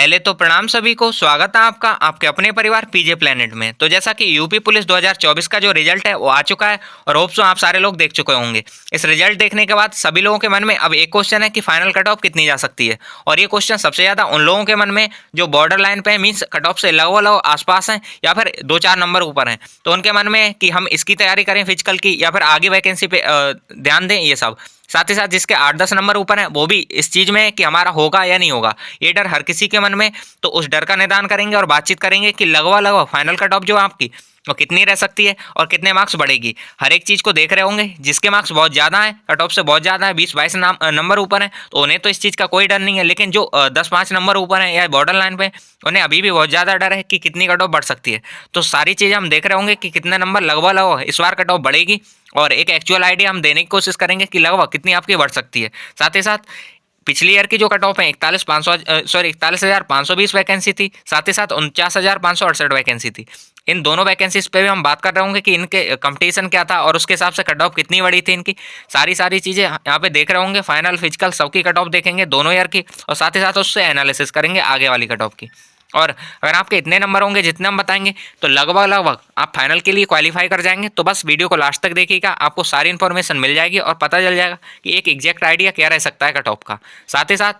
पहले तो प्रणाम सभी को, स्वागत है आपका आपके अपने परिवार पीजे प्लेनेट में। तो जैसा कि यूपी पुलिस 2024 का जो रिजल्ट है वो आ चुका है और होप सो आप सारे लोग देख चुके होंगे। इस रिजल्ट देखने के बाद सभी लोगों के मन में अब एक क्वेश्चन है कि फाइनल कट ऑफ कितनी जा सकती है। और ये क्वेश्चन सबसे ज़्यादा उन लोगों के मन में जो बॉर्डर लाइन पे है, मीन्स कट ऑफ से लगभग आसपास हैं या फिर 2-4 नंबर ऊपर हैं। तो उनके मन में कि हम इसकी तैयारी करें फिजिकल की या फिर आगे वैकेंसी पे ध्यान दें, ये सब। साथ ही साथ जिसके 8-10 नंबर ऊपर हैं वो भी इस चीज़ में कि हमारा होगा या नहीं होगा, ये डर हर किसी के मन में। तो उस डर का निदान करेंगे और बातचीत करेंगे कि लगभग फाइनल कट ऑफ जो आपकी वो कितनी रह सकती है और कितने मार्क्स बढ़ेगी। हर एक चीज़ को देख रहे होंगे, जिसके मार्क्स बहुत ज़्यादा हैं, कट ऑफ से बहुत ज़्यादा है, 20-22 नंबर ऊपर हैं, तो उन्हें तो इस चीज़ का कोई डर नहीं है। लेकिन जो 10-5 नंबर ऊपर हैं या बॉर्डर लाइन पे, उन्हें अभी भी बहुत ज़्यादा डर है कि कितनी कट ऑफ बढ़ सकती है। तो सारी चीज़ें हम देख रहे होंगे कि कितने नंबर लगभग इस बार कट ऑफ बढ़ेगी और एक एक्चुअल आइडिया हम देने की कोशिश करेंगे कि लगभग कितनी आपकी बढ़ सकती है। साथ ही साथ पिछली ईयर की जो कट ऑफ है 41,520 वैकेंसी थी, साथ ही साथ 49,568 वैकेंसी थी। इन दोनों वैकेंसीज पे भी हम बात कर रहे होंगे कि इनके कंपटीशन क्या था और उसके हिसाब से कट ऑफ कितनी बड़ी थी इनकी। सारी चीज़ें यहाँ पे देख रहे होंगे, फाइनल फिजिकल सबकी कट ऑफ देखेंगे दोनों ईयर की और साथ ही साथ उससे एनालिसिस करेंगे आगे वाली कट ऑफ की। और अगर आपके इतने नंबर होंगे जितने हम बताएंगे तो लगभग आप फाइनल के लिए क्वालिफाई कर जाएंगे। तो बस वीडियो को लास्ट तक देखिएगा, आपको सारी इन्फॉर्मेशन मिल जाएगी और पता चल जाएगा कि एक एग्जैक्ट आइडिया क्या रह सकता है कट ऑफ का। साथ ही साथ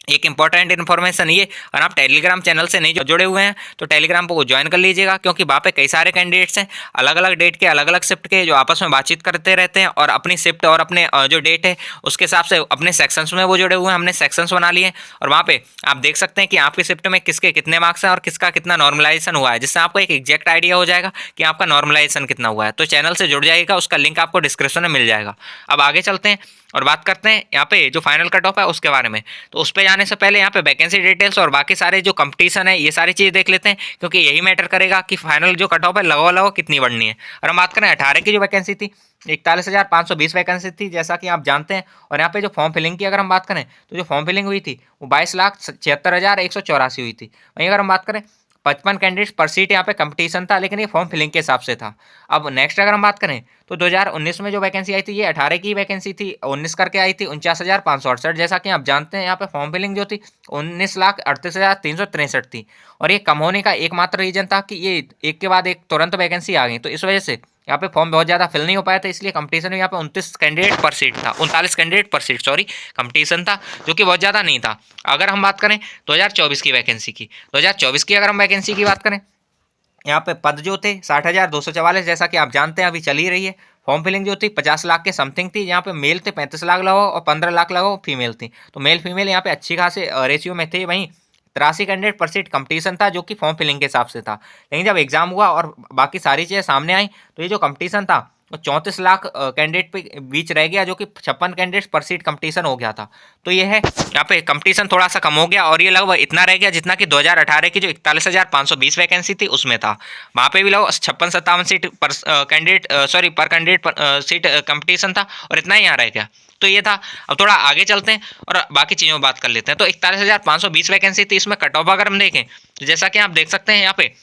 एक इंपॉर्टेंट इन्फॉर्मेशन ये, अगर आप टेलीग्राम चैनल से नहीं जुड़े हुए हैं तो टेलीग्राम को ज्वाइन कर लीजिएगा, क्योंकि वहाँ पे कई सारे कैंडिडेट्स हैं अलग अलग डेट के, अलग अलग शिफ्ट के, जो आपस में बातचीत करते रहते हैं और अपनी शिफ्ट और अपने जो डेट है उसके हिसाब से अपने सेक्शंस में वो जुड़े हुए हैं। हमने सेक्शंस बना लिए हैं और वहाँ पे आप देख सकते हैं कि आपकी शिफ्ट में किसके कितने मार्क्स हैं और किसका कितना नॉर्मलाइजेशन हुआ है, जिससे आपको एक एग्जैक्ट आइडिया हो जाएगा कि आपका नॉर्मलाइजेशन कितना हुआ है। तो चैनल से जुड़ जाइएगा, उसका लिंक आपको डिस्क्रिप्शन में मिल जाएगा। अब आगे चलते हैं और बात करते हैं यहाँ पे जो फाइनल कट ऑफ है उसके बारे में। तो उस पर जाने से पहले यहाँ पे वैकेंसी डिटेल्स और बाकी सारे जो कंपटीशन है ये सारी चीज़ देख लेते हैं, क्योंकि यही मैटर करेगा कि फाइनल जो कट ऑफ है लगभग कितनी बढ़नी है। और हम बात करें 18 की जो वैकेंसी थी, 41,520 वैकेंसी थी जैसा कि आप जानते हैं। और यहाँ पे जो फॉर्म फिलिंग की अगर हम बात करें तो जो फॉर्म फिलिंग हुई थी वो 22,76,184 हुई थी। वहीं अगर हम बात करें 55 कैंडिडेट्स पर सीट यहाँ पे कंपटीशन था, लेकिन ये फॉर्म फिलिंग के हिसाब से था। अब नेक्स्ट अगर हम बात करें तो 2019 में जो वैकेंसी आई थी ये 18 की वैकेंसी थी, 19 करके आई थी 49,568। जैसा कि आप जानते हैं यहाँ पे फॉर्म फिलिंग जो थी 19,38,363 थी। और ये कम होने का एकमात्र रीजन था कि ये एक के बाद एक तुरंत वैकेंसी आ गई, तो इस वजह से यहाँ पे फॉर्म बहुत ज़्यादा फिल नहीं हो पाया था, इसलिए कंपटीशन में यहाँ पे 29 कैंडिडेट पर सीट था, 39 कैंडिडेट पर सीट सॉरी कंपटीशन था, जो कि बहुत ज़्यादा नहीं था। अगर हम बात करें 2024 की वैकेंसी की, 2024 की अगर हम वैकेंसी की बात करें, यहाँ पे पद जो थे 60,244, जैसा कि आप जानते हैं अभी चल ही रही है। फॉर्म फिलिंग जो थी 50 लाख के समथिंग थी, यहाँ पे मेल थे 35 लाख लगाओ और 15 लाख लगाओ फीमेल थी। तो मेल फीमेल यहाँ पे अच्छी खासे रेशियो में थे। वहीं 83 कैंडिडेट पर सीट कंपटीशन था, जो कि फॉर्म फिलिंग के हिसाब से था। लेकिन जब एग्जाम हुआ और बाकी सारी चीज़ें सामने आई तो ये जो कंपटीशन था वो 34 लाख कैंडिडेट पे बीच रह गया, जो कि 56 कैंडिडेट पर सीट कंपटीशन हो गया था। तो ये है यहाँ पे कंपटीशन थोड़ा सा कम हो गया और ये लगभग इतना रह गया जितना कि 2018 की जो 41,520 वैकेंसी थी उसमें था। वहाँ पे भी लगभग 56-57 सीट पर कैंडिडेट पर कैंडिडेट सीट कंपटीशन था और इतना ही यहाँ रह गया। तो ये था। अब थोड़ा आगे चलते हैं और बाकी चीज़ों में बात कर लेते हैं। तो 41,520 वैकेंसी थी, इसमें कट ऑफ अगर हम देखें तो जैसा कि आप देख सकते हैं यहाँ पे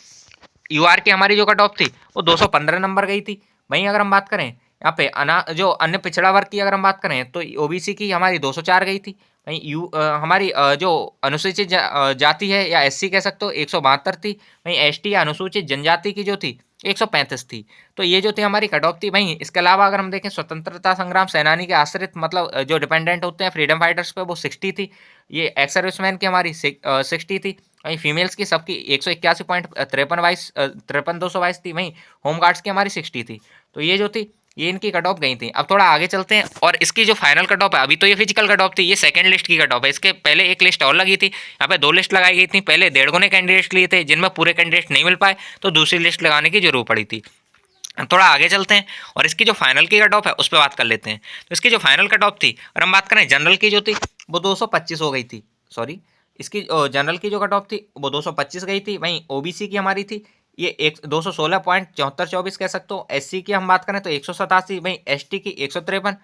यूआर की हमारी जो कट ऑफ थी वो 215 नंबर गई थी। वहीं अगर हम बात करें यहाँ पे जो अन्य पिछड़ा वर्ग की अगर हम बात करें तो ओबीसी की हमारी 204 गई थी। वहीं हमारी जो अनुसूचित जाति है या एससी कह सकते हो 172 थी। वहीं एसटी या अनुसूचित जनजाति की जो थी 135 थी। तो ये जो थी हमारी कट ऑफ थी। वहीं इसके अलावा अगर हम देखें स्वतंत्रता संग्राम सेनानी के आश्रित मतलब जो डिपेंडेंट होते हैं फ्रीडम फाइटर्स पे, वो 60 थी। ये एक्स सर्विसमैन की हमारी 60 थी। वहीं फीमेल्स की सबकी 181.53 थी। वहीं होमगार्ड्स की हमारी 60 थी। तो ये जो थी ये इनकी कट ऑफ गई थी। अब थोड़ा आगे चलते हैं और इसकी जो फाइनल कट ऑफ है, अभी तो ये फिजिकल कट ऑफ थी, ये सेकंड लिस्ट की कट ऑफ है। इसके पहले एक लिस्ट और लगी थी, यहाँ पे 2 लिस्ट लगाई गई थी। पहले 1.5 गुने कैंडिडेट्स लिए थे जिनमें पूरे कैंडिडेट नहीं मिल पाए, तो दूसरी लिस्ट लगाने की जरूरत पड़ी थी। थोड़ा आगे चलते हैं और इसकी जो फाइनल की कट ऑफ है उस पर बात कर लेते हैं। तो इसकी जो फाइनल कट ऑफ थी और हम बात करें जनरल की जो थी वो 225 हो गई थी। सॉरी, इसकी जनरल की जो कट ऑफ थी वो 225 गई थी। वहीं ओबीसी की हमारी थी ये एक 216.7424 कह सकते हो। एससी की हम बात करें तो 187। वहीं एसटी की 153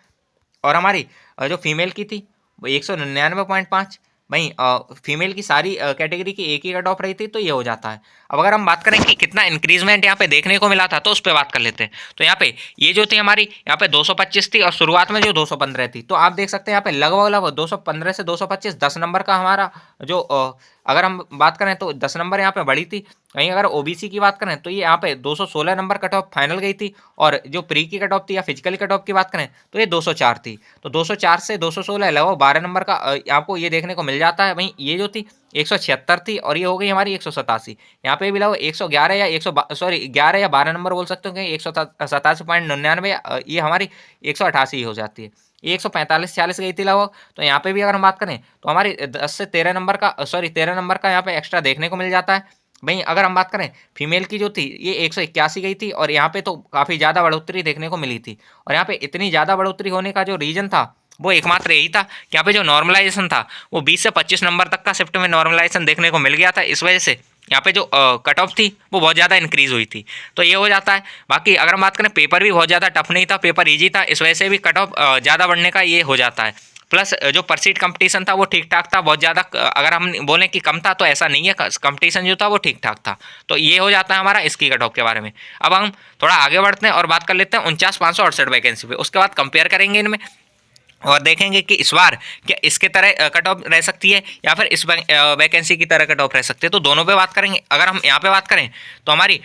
और हमारी जो फीमेल की थी वो 199.5। वहीं फीमेल की सारी कैटेगरी की एक ही कट ऑफ रही थी। तो ये हो जाता है। अब अगर हम बात करें कि कितना इंक्रीजमेंट यहाँ पे देखने को मिला था तो उस पर बात कर लेते हैं। तो यहाँ पे ये जो थी हमारी यहाँ पे 225 थी और शुरुआत में जो 215 थी। तो आप देख सकते हैं यहाँ पे लगभग 215 से 225 10 नंबर का हमारा जो अगर हम बात करें तो 10 नंबर यहाँ पे बढ़ी थी। वहीं अगर ओबीसी की बात करें तो ये यहाँ पे 216 नंबर कट ऑफ फाइनल गई थी, और जो प्री की कट ऑफ थी या फिजिकली कट ऑफ की बात करें तो ये 204 थी। तो 204 से 216 लगभग 12 नंबर का आपको ये देखने को मिल जाता है। वहीं ये जो थी 176 थी, और ये हो गई हमारी 187। यहाँ पे भी लगभग 111 या 11 या 12 नंबर बोल सकते हो कि 187.99 ये हमारी 188 हो जाती है। ये 145-46 गई थी लगभग। तो यहाँ पे भी अगर हम बात करें तो हमारी 10 से 13 नंबर का 13 नंबर का यहाँ पे एक्स्ट्रा देखने को मिल जाता है। वहीं अगर हम बात करें फीमेल की जो थी ये 181 गई थी, और यहाँ पे तो काफ़ी ज़्यादा बढ़ोतरी देखने को मिली थी। और यहाँ पे इतनी ज़्यादा बढ़ोतरी होने का जो रीज़न था वो एकमात्र यही था कि यहाँ पे जो नॉर्मलाइजेशन था वो 20 से 25 नंबर तक का शिफ्ट में नॉर्मलाइजेशन देखने को मिल गया था। इस वजह से यहाँ पे जो कट ऑफ थी वो बहुत ज़्यादा इंक्रीज हुई थी। तो ये हो जाता है। बाकी अगर हम बात करें पेपर भी बहुत ज़्यादा टफ नहीं था, पेपर ईजी था, इस वजह से भी कट ऑफ ज़्यादा बढ़ने का ये हो जाता है। प्लस जो परसीट कंपटीशन था वो ठीक ठाक था, बहुत ज़्यादा अगर हम बोलें कि कम था तो ऐसा नहीं है, कंपटीशन जो था वो ठीक ठाक था। तो ये हो जाता है हमारा इसकी कट ऑफ के बारे में। अब हम थोड़ा आगे बढ़ते हैं और बात कर लेते हैं 49,568 वैकेंसी पे। उसके बाद कंपेयर करेंगे इनमें और देखेंगे कि इस बार क्या इसके तरह कट ऑफ रह सकती है या फिर इस वैकेंसी की तरह कट ऑफ रह सकती है। तो दोनों पे बात करेंगे। अगर हम यहाँ पे बात करें तो हमारी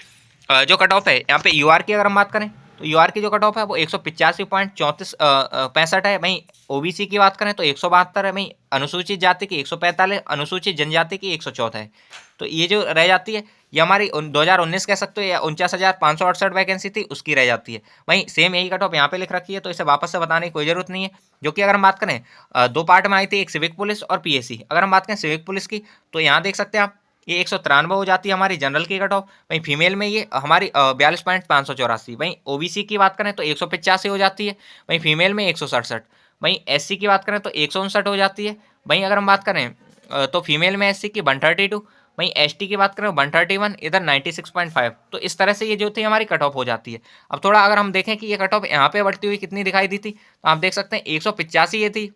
जो कट ऑफ है यहाँ पे यूआर की अगर हम बात करें तो यूआर की जो कट ऑफ है वो 185.3465 है। वहीं ओबीसी की बात करें तो 172 है। वहीं अनुसूचित जाति की 145, अनुसूचित जनजाति की 114 है। तो ये जो रह जाती है ये हमारी 2019 कह सकते हो या 49,568 वैकेंसी थी उसकी रह जाती है। वहीं सेम यही कट ऑफ यहाँ पे लिख रखी है, तो इसे वापस से बताने की कोई ज़रूरत नहीं है। जो कि अगर हम बात करें दो पार्ट में आई थी, एक सिविक पुलिस और पीएसी। अगर हम बात करें सिविक पुलिस की तो यहाँ देख सकते हैं आप ये 193 हो जाती है हमारी जनरल की कट ऑफ। वहीं फीमेल में ये हमारी 42.584। वहीं ओबीसी की बात करें तो 185 हो जाती है। वहीं फीमेल में 167। वहीं एससी की बात करें तो 159 हो जाती है। वहीं अगर हम बात करें तो फीमेल में एससी की 132। वहीं एसटी की बात करें 131, इधर 96.5। तो इस तरह से ये जो थी हमारी कट ऑफ हो जाती है। अब थोड़ा अगर हम देखें कि ये कट ऑफ यहाँ पे बढ़ती हुई कितनी दिखाई दी थी तो आप देख सकते हैं 185 ये थी,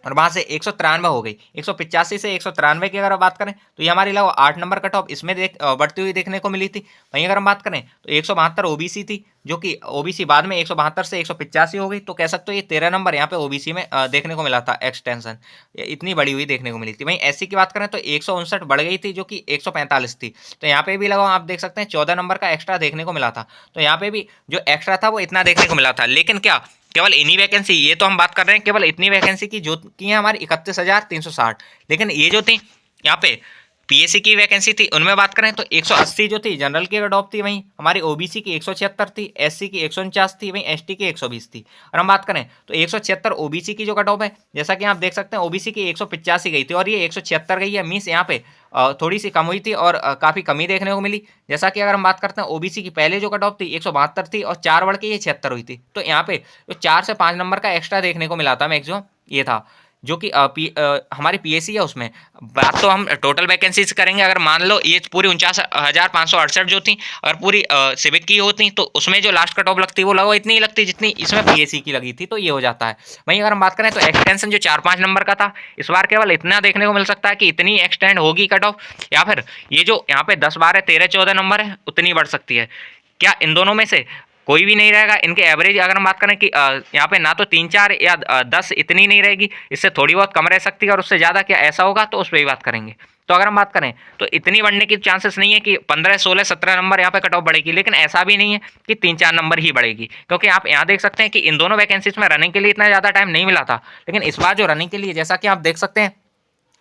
और वहाँ से 193 हो गई। 185 से 193 की अगर बात करें तो ये हमारी लगभग 8 नंबर कट ऑफ इसमें बढ़ती हुई देखने को मिली थी। वहीं अगर हम बात करें तो 172 ओबीसी थी, जो कि ओबीसी बाद में 172 से 185 हो गई। तो कह सकते हो ये 13 नंबर यहाँ पे ओबीसी में देखने को मिला था एक्सटेंशन, इतनी बड़ी हुई देखने को मिली थी। वहीं एससी की बात करें तो 159 बढ़ गई थी, जो कि 145 थी। तो यहाँ पे भी लगा आप देख सकते हैं 14 नंबर का एक्स्ट्रा देखने को मिला था। तो यहाँ पे भी जो एक्स्ट्रा था वो इतना देखने को मिला था। लेकिन क्या केवल इन्हीं वैकेंसी, ये तो हम बात कर रहे हैं केवल इतनी वैकेंसी की जो की है हमारी 31,360। लेकिन ये जो थी यहाँ पे पीएससी की वैकेंसी थी उनमें बात करें तो 180 जो थी जनरल की कट ऑफ थी। वहीं हमारी ओबीसी की 176 थी, एससी की 149 थी, वहीं एसटी की 120 थी। और हम बात करें तो 176 ओबीसी की जो कट ऑफ है, जैसा कि आप देख सकते हैं ओबीसी की 185 गई थी और ये 176 गई है। मीन्स यहाँ पे थोड़ी सी कम हुई थी और काफ़ी कमी देखने को मिली। जैसा कि अगर हम बात करते हैं ओबीसी की पहले जो कट ऑफ थी 172 थी और 4 बढ़ के ये 76 हुई थी। तो यहाँ पे जो 4 से 5 नंबर का एक्स्ट्रा देखने को मिला था मैक्सिमम ये था, जो कि हमारी पीएससी है उसमें। बात तो हम टोटल वैकेंसीज करेंगे। अगर मान लो ये पूरी 49,568 जो थी अगर पूरी सिविक की होती तो उसमें जो लास्ट कट ऑफ लगती वो लगभग इतनी ही लगती जितनी इसमें पीएससी की लगी थी। तो ये हो जाता है। वहीं अगर हम बात करें तो एक्सटेंशन जो 4-5 नंबर का था इस बार केवल इतना देखने को मिल सकता है कि इतनी एक्सटेंड होगी कट ऑफ, या फिर ये जो यहाँ पे 10, 12, 13, 14 नंबर है उतनी बढ़ सकती है। क्या इन दोनों में से कोई भी नहीं रहेगा? इनके एवरेज अगर हम बात करें कि यहाँ पे ना तो 3, 4 या 10 इतनी नहीं रहेगी, इससे थोड़ी बहुत कम रह सकती है, और उससे ज़्यादा क्या ऐसा होगा तो उस पर भी बात करेंगे। तो अगर हम बात करें तो इतनी बढ़ने की चांसेस नहीं है कि 15, 16, 17 नंबर यहाँ पे कट ऑफ बढ़ेगी। लेकिन ऐसा भी नहीं है कि 3, 4 नंबर ही बढ़ेगी, क्योंकि आप यहाँ देख सकते हैं कि इन दोनों वैकेंसीज में रनिंग के लिए इतना ज़्यादा टाइम नहीं मिला था। लेकिन इस बार जो रनिंग के लिए, जैसा कि आप देख सकते हैं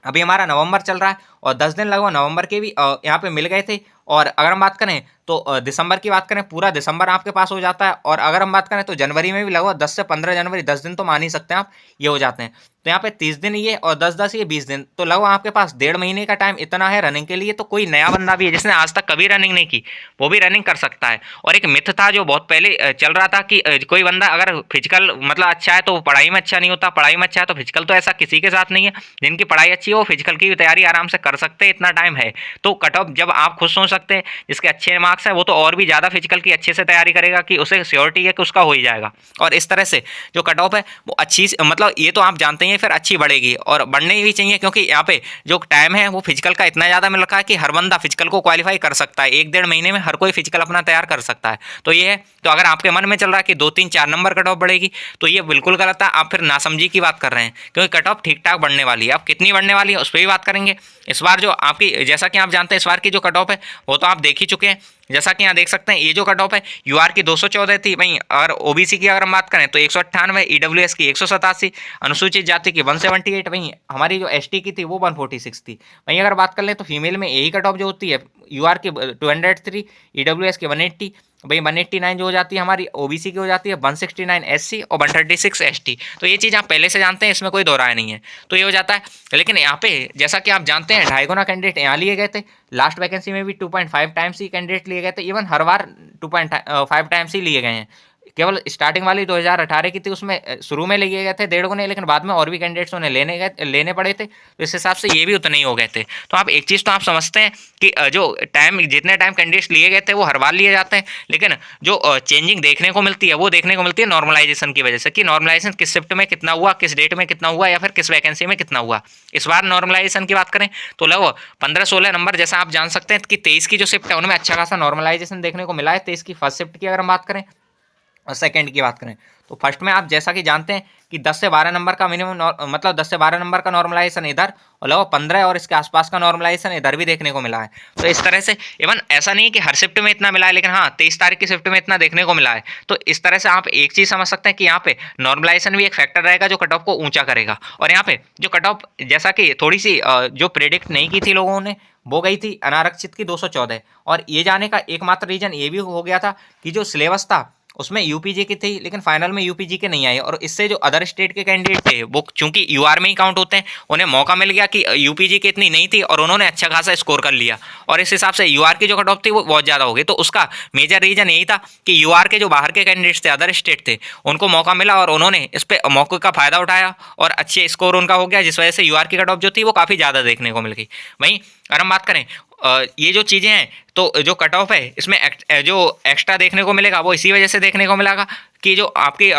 अभी हमारा नवंबर चल रहा है और 10 दिन लगभग नवंबर के भी यहाँ पे मिल गए थे। और अगर हम बात करें तो दिसंबर की बात करें, पूरा दिसंबर आपके पास हो जाता है। और अगर हम बात करें तो जनवरी में भी लगभग 10 से 15 जनवरी, 10 दिन तो मान ही सकते हैं आप, ये हो जाते हैं। तो यहाँ पे 30 दिन ये और 10-10 ये 20 दिन, तो लगभग आपके पास 1.5 महीने का टाइम इतना है रनिंग के लिए। तो कोई नया बंदा भी है जिसने आज तक कभी रनिंग नहीं की वो भी रनिंग कर सकता है। और एक मिथ था जो बहुत पहले चल रहा था कि कोई बंदा अगर फिजिकल मतलब अच्छा है तो वो पढ़ाई में अच्छा नहीं होता, पढ़ाई में अच्छा है तो फिजिकल। तो ऐसा किसी के साथ नहीं है। जिनकी पढ़ाई अच्छी है वो फिजिकल की भी तैयारी आराम से कर सकते हैं, इतना टाइम है। तो कट ऑफ जब आप खुद सोच सकते हैं जिसके अच्छे मार्क्स है वो तो और भी ज़्यादा फिजिकल की अच्छे से तैयारी करेगा कि उसे श्योरिटी है कि उसका हो ही जाएगा। और इस तरह से जो कट ऑफ है वो अच्छी मतलब ये तो आप जानते ही हैं फिर अच्छी बढ़ेगी और बढ़ने भी चाहिए, क्योंकि यहाँ पे जो टाइम है वो फिजिकल का इतना ज़्यादा मिल रखा है कि हर बंदा फिजिकल को क्वालिफाई कर सकता है, 1-1.5 महीने में हर कोई फिजिकल अपना तैयार कर सकता है। तो ये है, तो अगर आपके मन में चल रहा है कि 2-3-4 नंबर कट ऑफ बढ़ेगी तो ये बिल्कुल गलत है, आप फिर नासमझी की बात कर रहे हैं, क्योंकि कट ऑफ ठीक ठाक बढ़ने वाली है। अब कितनी बढ़ने वाली है उस पर भी बात करेंगे। इस बार जो आपकी, जैसा कि आप जानते हैं इस बार की जो कट ऑफ है वो तो आप देख ही चुके हैं। जैसा कि यहाँ देख सकते हैं ये जो कट ऑफ है यूआर की 214 थी, वहीं अगर ओबीसी की अगर हम बात करें तो 198, ईडब्ल्यूएस की 187, अनुसूचित जाति की 178, वहीं हमारी जो एसटी की थी वो 146 थी। वहीं अगर बात कर लें तो फीमेल में यही कट ऑफ जो होती है यूआर की 203, ईडब्ल्यूएस की 180, भाई 189 जो हो जाती है हमारी ओबीसी की हो जाती है 169 एससी और 136 एसटी। तो ये चीज़ आप पहले से जानते हैं, इसमें कोई दो राय नहीं है। तो ये हो जाता है, लेकिन यहाँ पे जैसा कि आप जानते हैं 2.5 गुना कैंडिडेट यहाँ लिए गए थे, लास्ट वैकेंसी में भी 2.5 टाइम्स ही कैंडिडेट लिए गए थे, इवन हर बार 2.5 टाइम्स ही लिए गए हैं। केवल स्टार्टिंग वाली 2018 की थी उसमें शुरू में लिए गए थे 1.5 गुने, लेकिन बाद में और भी कैंडिडेट्स उन्हें लेने पड़े थे, तो इस हिसाब से ये भी उतने ही हो गए थे। तो आप एक चीज़ तो आप समझते हैं कि जो टाइम, जितने टाइम कैंडिडेट्स लिए गए थे वो हर बार लिए जाते हैं, लेकिन जो चेंजिंग देखने को मिलती है वो देखने को मिलती है नॉर्मलाइजेशन की वजह से, कि नॉर्मलाइजेशन किस शिफ्ट में कितना हुआ, किस डेट में कितना हुआ, या फिर किस वैकेंसी में कितना हुआ। इस बार नॉर्मलाइजेशन की बात करें तो लगभग 15-16 नंबर, जैसा आप जान सकते हैं कि 23 की जो शिफ्ट है उनमें अच्छा खासा नॉर्मलाइजेशन देखने को मिला है। 23 की फर्स्ट शिफ्ट की अगर हम बात करें और सेकंड की बात करें तो फर्स्ट में आप जैसा कि जानते हैं कि 10 से 12 नंबर का मिनिमम, मतलब 10 से 12 नंबर का नॉर्मलाइजेशन इधर और लगभग 15 और इसके आसपास का नॉर्मलाइजेशन इधर भी देखने को मिला है। तो इस तरह से इवन ऐसा नहीं कि हर शिफ्ट में इतना मिला है, लेकिन हाँ 23 तारीख की शिफ्ट में इतना देखने को मिला है। तो इस तरह से आप एक चीज़ समझ सकते हैं कि यहाँ पे नॉर्मलाइजेशन भी एक फैक्टर रहेगा जो कट ऑफ को ऊंचा करेगा। और यहाँ पे जो कट ऑफ जैसा कि थोड़ी सी जो प्रेडिक्ट नहीं की थी लोगों ने वो गई थी अनारक्षित की 214, और ये जाने का एकमात्र रीजन ये भी हो गया था कि जो सिलेबस था उसमें यूपीजी की थी, लेकिन फाइनल में यूपीजी के नहीं आई, और इससे जो अदर स्टेट के कैंडिडेट थे वो चूंकि यूआर में ही काउंट होते हैं, उन्हें मौका मिल गया कि यूपीजी की इतनी नहीं थी और उन्होंने अच्छा खासा स्कोर कर लिया, और इस हिसाब से यूआर की जो कट ऑफ थी वो बहुत ज़्यादा हो गई। तो उसका मेजर रीजन यही था कि यूआर के जो बाहर के कैंडिडेट्स थे, अदर स्टेट थे, उनको मौका मिला और उन्होंने इस पर मौके का फायदा उठाया और अच्छे स्कोर उनका हो गया, जिस वजह से यूआर की कट ऑफ जो थी वो काफ़ी ज़्यादा देखने को मिल गई। वहीं अगर हम बात करें ये जो चीज़ें हैं तो जो कट ऑफ है इसमें जो एक्स्ट्रा देखने को मिलेगा वो इसी वजह से देखने को मिलेगा कि जो आपकी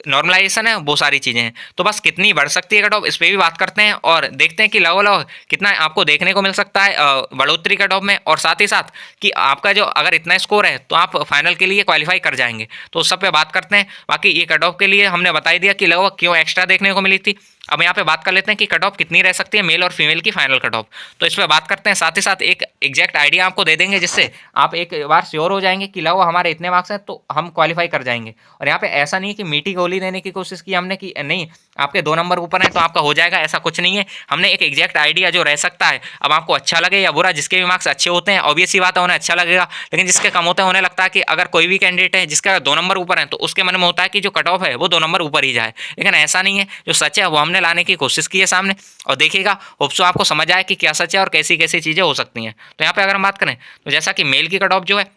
नॉर्मलाइजेशन है वो सारी चीज़ें हैं। तो बस कितनी बढ़ सकती है कट ऑफ इस पर भी बात करते हैं और देखते हैं कि लगभग कितना आपको देखने को मिल सकता है बढ़ोतरी कट ऑफ में, और साथ ही साथ कि आपका जो अगर इतना स्कोर है तो आप फाइनल के लिए क्वालिफाई कर जाएंगे। तो उस सब पे बात करते हैं। बाकी ये कट ऑफ के लिए हमने बता ही दिया कि लगभग क्यों एक्स्ट्रा देखने को मिली थी। अब यहाँ पे बात कर लेते हैं कि कट ऑफ कितनी रह सकती है मेल और फीमेल की फाइनल कट ऑफ। तो इस पर बात करते हैं, साथ ही साथ एक एग्जैक्ट आइडिया आपको दे देंगे जिससे आप एक बार श्योर हो जाएंगे कि लो हमारे इतने मार्क्स हैं तो हम क्वालिफाई कर जाएंगे। और यहाँ पे ऐसा नहीं कि मीठी गोली देने की कोशिश की हमने कि नहीं आपके 2 नंबर ऊपर हैं तो आपका हो जाएगा, ऐसा कुछ नहीं है। हमने एक एग्जैक्ट आइडिया जो रह सकता है, अब आपको अच्छा लगे या बुरा, जिसके भी मार्क्स अच्छे होते हैं ऑब्वियस ही बात है उन्हें अच्छा लगेगा, लेकिन जिसके कम होते हैं उन्हें लगता है कि अगर कोई भी कैंडिडेट है जिसका 2 नंबर ऊपर है तो उसके मन में होता है कि जो कट ऑफ है वो 2 नंबर ऊपर ही जाए। लेकिन ऐसा नहीं है, जो सच है वो हमने लाने की कोशिश की है सामने, और देखिएगा होप सो आपको समझ आए कि क्या सच है और कैसी कैसी चीज़ें हो सकती हैं। तो यहाँ पे अगर हम बात करें तो जैसा कि मेल की कट ऑफ जो है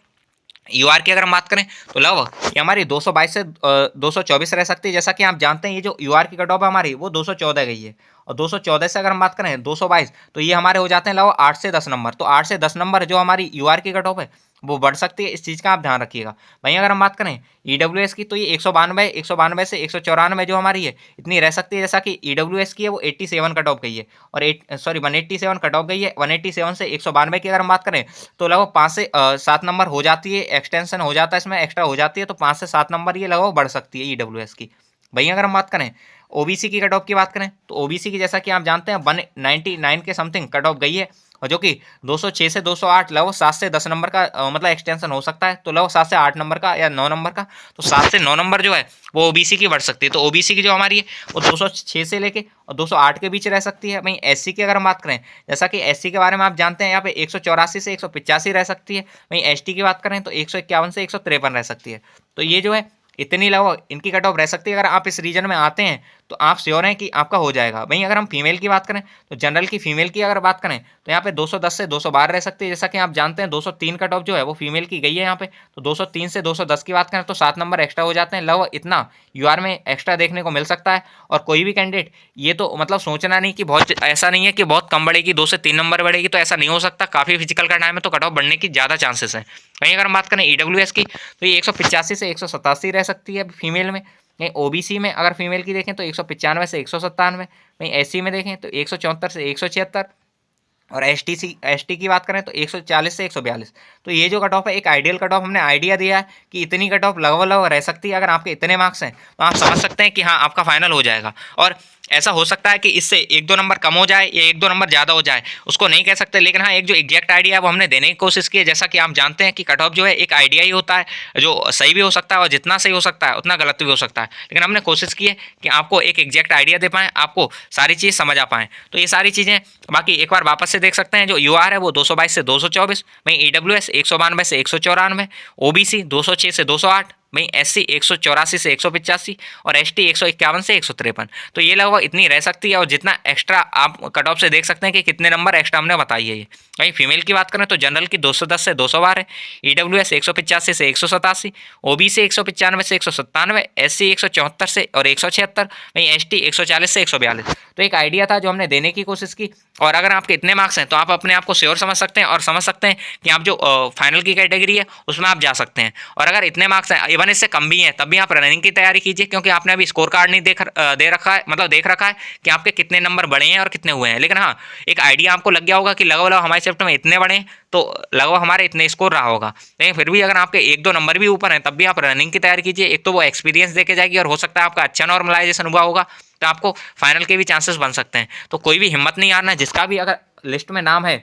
यूआर की अगर हम बात करें तो लगभग ये हमारी 222 से 224 रह सकती है। जैसा कि आप जानते हैं ये जो यूआर की कट ऑफ है हमारी वो 214 गई है, और 214 से अगर हम बात करें 222 तो ये हमारे हो जाते हैं लगभग 8 से 10 नंबर। तो 8 से 10 नंबर जो हमारी यूआर की कट ऑफ है वो बढ़ सकती है, इस चीज़ का आप ध्यान रखिएगा। वहीं अगर हम बात करें ईडब्ल्यूएस की तो ये 192 से 194 जो हमारी है इतनी रह सकती है। जैसा कि ईडब्ल्यूएस की है वो 87 कट ऑफ गई है, और 187 कट ऑफ गई है। 187 से 192 की अगर हम बात करें तो लगभग 5 से 7 नंबर हो जाती है, एक्सटेंशन हो जाता है इसमें, एक्स्ट्रा हो जाती है, तो 5 से 7 नंबर ये लगभग बढ़ सकती है ईडब्ल्यूएस की। वहीं अगर हम बात करें ओबीसी की कट ऑफ की बात करें तो ओबीसी की जैसा कि आप जानते हैं 199 के समथिंग कट ऑफ गई है, और जो कि 206 से 208 लगभग 7 से 10 नंबर का मतलब एक्सटेंशन हो सकता है, तो लगभग 7 से 8 नंबर का या 9 नंबर का, तो 7 से 9 नंबर जो है वो ओबीसी की बढ़ सकती है। तो ओबीसी की जो हमारी है वो 206 से लेके और 208 के बीच रह सकती है। वहीं एससी की अगर हम बात करें, जैसा कि एससी के बारे में आप जानते हैं यहाँ पे 184 से 185 रह सकती है। वहीं एसटी की बात करें तो 151 से 153 रह सकती है। तो ये जो है इतनी लगभग इनकी कट ऑफ रह सकती है। अगर आप इस रीजन में आते हैं तो आप श्योर हैं कि आपका हो जाएगा। वहीं अगर हम फीमेल की बात करें तो जनरल की फीमेल की अगर बात करें तो यहाँ पे 210 से 212 रह सकती है। जैसा कि आप जानते हैं 203 कट ऑफ जो है वो फीमेल की गई है यहाँ पे, तो 203 से 210 की बात करें तो 7 नंबर एक्स्ट्रा हो जाते हैं। लगभग इतना यूआर में एक्स्ट्रा देखने को मिल सकता है। और कोई भी कैंडिडेट ये तो मतलब सोचना नहीं कि बहुत, ऐसा नहीं है कि बहुत कम बढ़ेगी, 2 से 3 नंबर बढ़ेगी, तो ऐसा नहीं हो सकता। काफ़ी फिजिकल का टाइम है तो कट ऑफ बढ़ने की ज़्यादा चांसेस हैं। वहीं अगर हम बात करें ईडब्ल्यूएस की तो ये 185 से 187 रह सकती है फीमेल में। नहीं, ओबीसी में अगर फीमेल की देखें तो 195 से 197, वहीं एससी में देखें तो 174 से 176, और एसटी की बात करें तो 140 से 142। तो ये जो कट ऑफ है एक आइडियल कट ऑफ हमने आइडिया दिया है कि इतनी कट ऑफ लगभग रह सकती है। अगर आपके इतने मार्क्स हैं तो आप समझ सकते हैं कि हाँ आपका फाइनल हो जाएगा। और ऐसा हो सकता है कि इससे 1-2 नंबर कम हो जाए या 1-2 नंबर ज़्यादा हो जाए, उसको नहीं कह सकते। लेकिन हाँ एक जो एग्जैक्ट आइडिया है वो हमने देने की कोशिश की है। जैसा कि आप जानते हैं कि कट ऑफ जो है एक आइडिया ही होता है, जो सही भी हो सकता है और जितना सही हो सकता है उतना गलत भी हो सकता है। लेकिन हमने कोशिश की है कि आपको एक एग्जैक्ट आइडिया दे पाएँ, आपको सारी चीज़ समझ आ पाएँ। तो ये सारी चीज़ें बाकी एक बार वापस से देख सकते हैं। जो यूआर है वो 222 से 224, वहीं ईडब्ल्यूएस 192 से 194, ओबीसी 206 से 208, वहीं एससी 184 से 185 और एसटी 151 से 153। तो ये लगभग इतनी रह सकती है। और जितना एक्स्ट्रा आप कट ऑफ से देख सकते हैं कि कितने नंबर एक्स्ट्रा हमने बताई है। ये वहीं फीमेल की बात करें तो जनरल की 210 से 212, ईडब्ल्यूएस 185 से 187, ओबीसी 195 से 197, एससी 174 से और 176, वहीं एसटी 140 से 142। तो एक आइडिया था जो हमने देने की कोशिश की। और अगर आपके इतने मार्क्स हैं तो आप अपने आप को श्योर समझ सकते हैं और समझ सकते हैं कि आप जो फाइनल की कैटेगरी है उसमें आप जा सकते हैं। और अगर इतने मार्क्स हैं, इवन इससे कम भी हैं, तब भी आप रनिंग की तैयारी कीजिए, क्योंकि आपने अभी स्कोर कार्ड नहीं दे रखा है, मतलब देख रखा है कि आपके कितने नंबर बढ़े हैं और कितने हुए हैं। लेकिन हाँ एक आइडिया आपको लग गया होगा कि लगभग हमारे शिफ्ट में इतने बढ़े हैं तो लगभग हमारे इतने स्कोर रहा होगा। लेकिन फिर भी अगर आपके 1-2 नंबर भी ऊपर हैं तब भी आप रनिंग की तैयारी कीजिए। एक तो वो एक्सपीरियंस देके जाएगी और हो सकता है आपका अच्छा नॉर्मलाइजेशन हुआ होगा तो आपको फाइनल के भी चांसेस बन सकते हैं। तो कोई भी हिम्मत नहीं हारना है। जिसका भी अगर लिस्ट में नाम है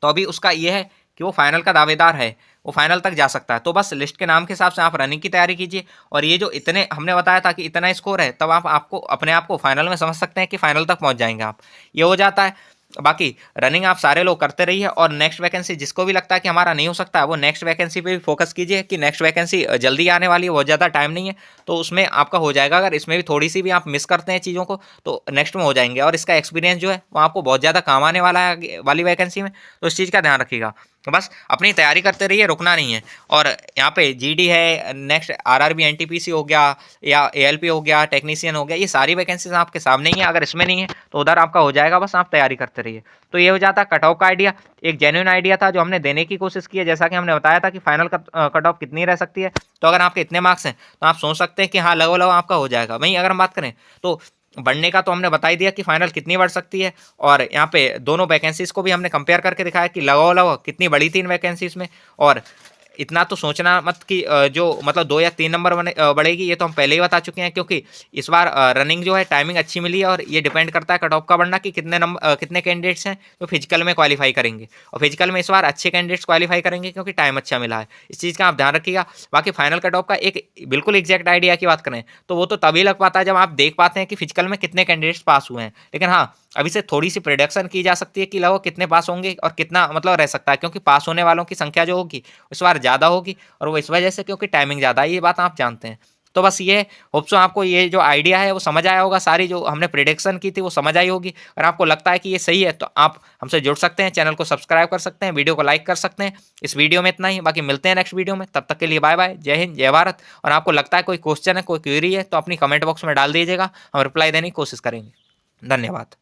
तो अभी उसका ये है कि वो फाइनल का दावेदार है, वो फाइनल तक जा सकता है। तो बस लिस्ट के नाम के हिसाब से आप रनिंग की तैयारी कीजिए। और ये जो इतने हमने बताया था कि इतना स्कोर है, तब आप आपको अपने आप को फाइनल में समझ सकते हैं कि फाइनल तक पहुंच जाएंगे आप। ये हो जाता है। बाकी रनिंग आप सारे लोग करते रहिए। और नेक्स्ट वैकेंसी जिसको भी लगता है कि हमारा नहीं हो सकता है वो नेक्स्ट वैकेंसी पे भी फोकस कीजिए कि नेक्स्ट वैकेंसी जल्दी आने वाली है, बहुत ज़्यादा टाइम नहीं है, तो उसमें आपका हो जाएगा। अगर इसमें भी थोड़ी सी भी आप मिस करते हैं चीज़ों को तो नेक्स्ट में हो जाएंगे। और इसका एक्सपीरियंस जो है वो आपको बहुत ज़्यादा काम आने वाला है वाली वैकेंसी में, तो इस चीज़ का ध्यान रखिएगा। तो बस अपनी तैयारी करते रहिए, रुकना नहीं है। और यहाँ पे जीडी है, नेक्स्ट आरआरबी एनटीपीसी हो गया या एएलपी हो गया, टेक्नीशियन हो गया, ये सारी वैकेंसीज आपके सामने ही है। अगर इसमें नहीं है तो उधर आपका हो जाएगा, बस आप तैयारी करते रहिए। तो ये हो जाता है कट ऑफ का आइडिया। एक जेन्युइन आइडिया था जो हमने देने की कोशिश की है। जैसा कि हमने बताया था कि फाइनल कट ऑफ कितनी रह सकती है। तो अगर आपके इतने मार्क्स हैं तो आप सोच सकते हैं कि हाँ लगभग आपका हो जाएगा। वहीं अगर हम बात करें तो बढ़ने का तो हमने बता ही दिया कि फाइनल कितनी बढ़ सकती है। और यहाँ पे दोनों वैकेंसीज को भी हमने कंपेयर करके दिखाया कि लगभग कितनी बड़ी थी इन वैकेंसीज में। और इतना तो सोचना मत कि जो मतलब 2 या 3 नंबर बढ़ेगी, ये तो हम पहले ही बता चुके हैं। क्योंकि इस बार रनिंग जो है टाइमिंग अच्छी मिली है और ये डिपेंड करता है कट ऑफ का बढ़ना कि कितने कैंडिडेट्स हैं जो फिजिकल में क्वालिफाई करेंगे। और फिजिकल में इस बार अच्छे कैंडिडेट्स क्वालिफाई करेंगे क्योंकि टाइम अच्छा मिला है। इस चीज़ का आप ध्यान रखिएगा। बाकी फाइनल कट ऑफ का एक बिल्कुल एग्जैक्ट आइडिया की बात करें तो वो तो तभी लग पाता है जब आप देख पाते हैं कि फिजिकल में कितने कैंडिडेट्स पास हुए हैं। लेकिन हाँ अभी से थोड़ी सी प्रिडिक्शन की जा सकती है कि लगभग कितने पास होंगे और कितना मतलब रह सकता है, क्योंकि पास होने वालों की संख्या जो होगी इस बार ज़्यादा होगी। और वो इस वजह से क्योंकि टाइमिंग ज़्यादा है, ये बात आप जानते हैं। तो बस ये होप सो आपको ये जो आइडिया है वो समझ आया होगा। सारी जो हमने प्रिडिक्शन की थी वो समझ आई होगी। अगर आपको लगता है कि ये सही है तो आप हमसे जुड़ सकते हैं, चैनल को सब्सक्राइब कर सकते हैं, वीडियो को लाइक कर सकते हैं। इस वीडियो में इतना ही, बाकी मिलते हैं नेक्स्ट वीडियो में। तब तक के लिए बाय बाय, जय हिंद, जय भारत। और आपको लगता है कोई क्वेश्चन है, कोई क्वेरी है तो अपनी कमेंट बॉक्स में डाल दीजिएगा, हम रिप्लाई देने की कोशिश करेंगे। धन्यवाद।